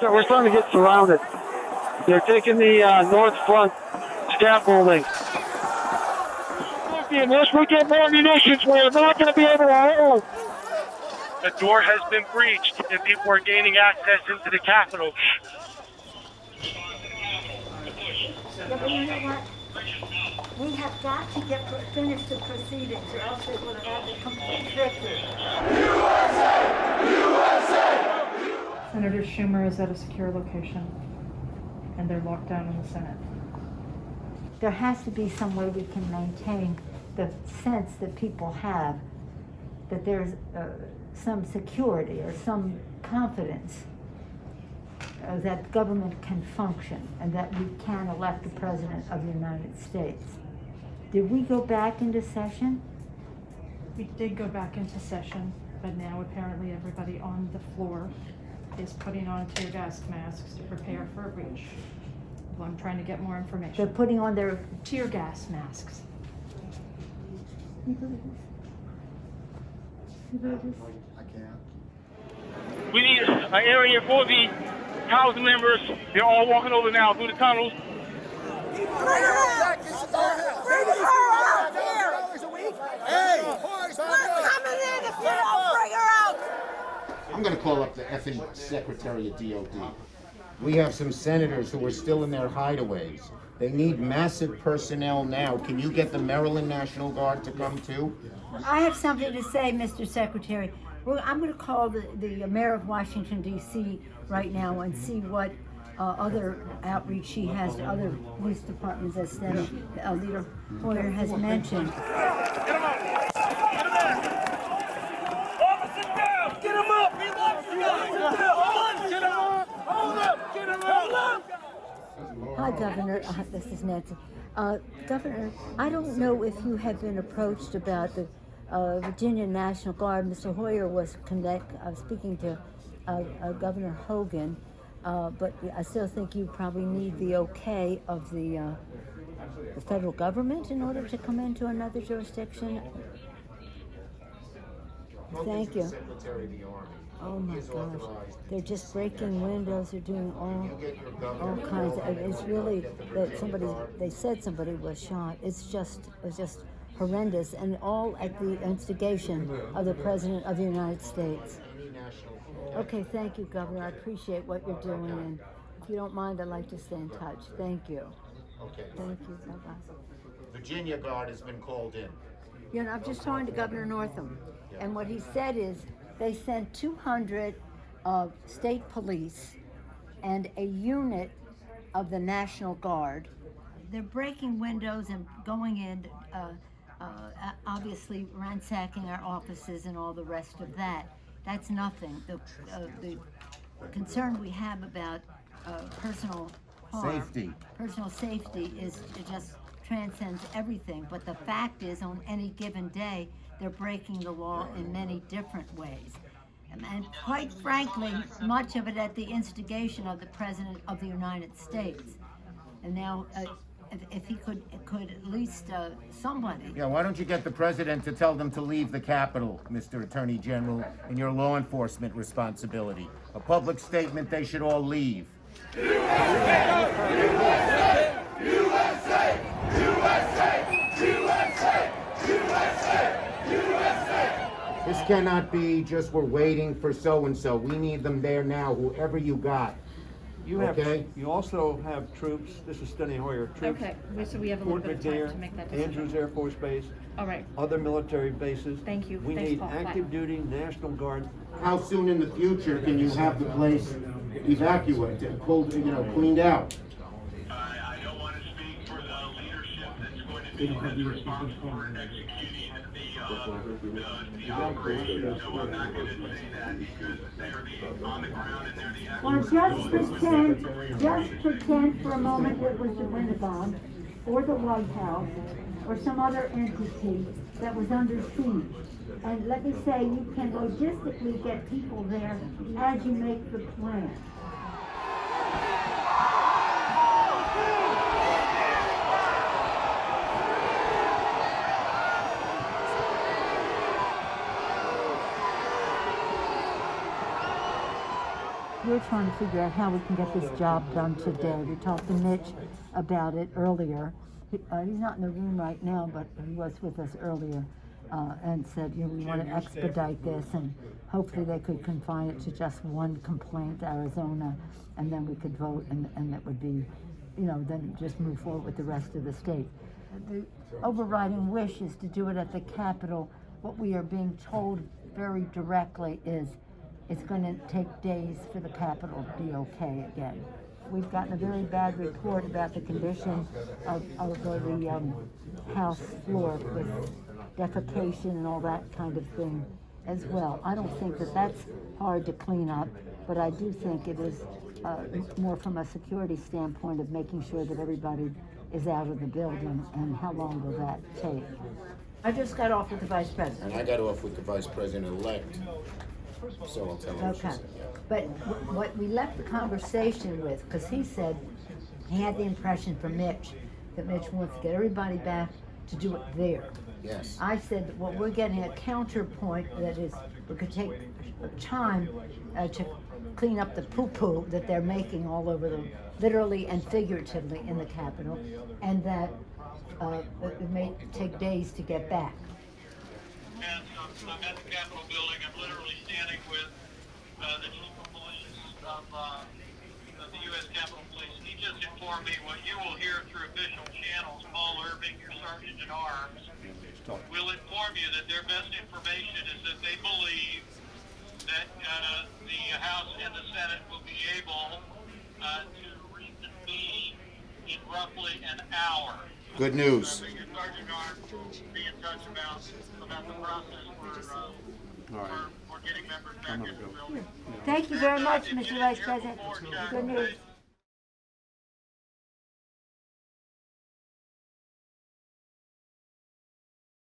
we're starting to get surrounded. They're taking the north front scaffolding. Unless we get more munitions, we're not going to be able to hold. The door has been breached and people are gaining access into the Capitol. Yeah, but you know what? We have got to finish the proceedings, or else they will have the complete victory. Senator Schumer is at a secure location, and they're locked down in the Senate. There has to be some way we can maintain the sense that people have that there's some security or some confidence that government can function and that we can elect the President of the United States. Did we go back into session? We did go back into session, but now apparently everybody on the floor is putting on tear gas masks to prepare for a breach. Well, I'm trying to get more information. They're putting on their tear gas masks. I can't. We need an area for the House members. They're all walking over now through the tunnels. Bring her out! Bring her out here! Hey! We're coming in if you don't bring her out! I'm going to call up the effing Secretary of DOD. We have some senators who are still in their hideaways. They need massive personnel now. Can you get the Maryland National Guard to come too? I have something to say, Mr. Secretary. I'm going to call the mayor of Washington, D.C. right now and see what other outreach she has to other police departments, as Leader Hoyer has mentioned. Get him up! Get him up! Officer down! Get him up! Get him up! Hold up! Get him up! Hi, Governor. This is Nancy. Governor, I don't know if you have been approached about the Virginia National Guard. Mr. Hoyer was speaking to Governor Hogan, but I still think you probably need the okay of the federal government in order to come into another jurisdiction. Thank you. Oh my gosh, they're just breaking windows. They're doing all kinds of. It's really that they said somebody was shot. It was just horrendous, and all at the instigation of the President of the United States. Okay, thank you, Governor. I appreciate what you're doing, and if you don't mind, I'd like to stay in touch. Thank you. Okay. Thank you. Bye-bye. Virginia Guard has been called in. You know, I'm just talking to Governor Northam, and what he said is they sent 200 state police and a unit of the National Guard. They're breaking windows and going in, obviously ransacking our offices and all the rest of that. That's nothing. The concern we have about personal harm, personal safety is it just transcends everything. But the fact is, on any given day, they're breaking the law in many different ways. And quite frankly, much of it at the instigation of the President of the United States. And now, if he could at least somebody. Yeah, why don't you get the President to tell them to leave the Capitol, Mr. Attorney General, in your law enforcement responsibility. A public statement, they should all leave. USA! USA! USA! USA! USA! USA! This cannot be just we're waiting for so-and-so. We need them there now, whoever you got. You also have troops. This is Steny Hoyer. Troops. Okay, so we have a little bit of time to make that decision. Andrews Air Force Base. All right. Other military bases. Thank you. We Thanks, need Paul. active duty National Guard. How soon in the future can you have the place evacuated, pulled, cleaned out? I don't want to speak for the leadership that's going to be responsible for executing the operation, so I'm not going to say that because they're on the ground and they're the Well, just pretend for a moment it was the Pentagon or the White House or some other entity that was under siege. And let me say, you can logistically get people there as you make the plan. we're trying to figure out how we can get this job done today. We talked to Mitch about it earlier. He's not in the room right now, but he was with us earlier, and said, you know, we want to expedite this, and hopefully they could confine it to just one complaint, Arizona, and then we could vote, and it would be, you know, then just move forward with the rest of the state. The overriding wish is to do it at the Capitol. What we are being told very directly is it's going to take days for the Capitol to be okay again. We've gotten a very bad report about the condition of the House floor with defecation and all that kind of thing as well. I don't think that that's hard to clean up, but I do think it is more from a security standpoint of making sure that everybody is out of the building, and how long will that take? I just got off with the Vice President. And I got off with the Vice President-elect, so I'll tell him what she Okay, said. but what we left the conversation with, because he said he had the impression from Mitch that Mitch wants to get everybody back to do it there. Yes. I said that what we're getting a counterpoint that is, we could take time to clean up the poo-poo that they're making all over the, literally and figuratively in the Capitol, and that it may take days to get back. And I'm at the Capitol building. I'm literally standing with the chief of police of the U.S. Capitol Police. He just informed me what you will hear through official channels. Paul Irving, your sergeant at arms, will inform you that their best information is that they believe that the House and the Senate will be able to reconvene in roughly an hour. Good news. Your sergeant at arms be in touch about the process for getting members back into the building. Thank you very much, Mr. Vice President. Good news.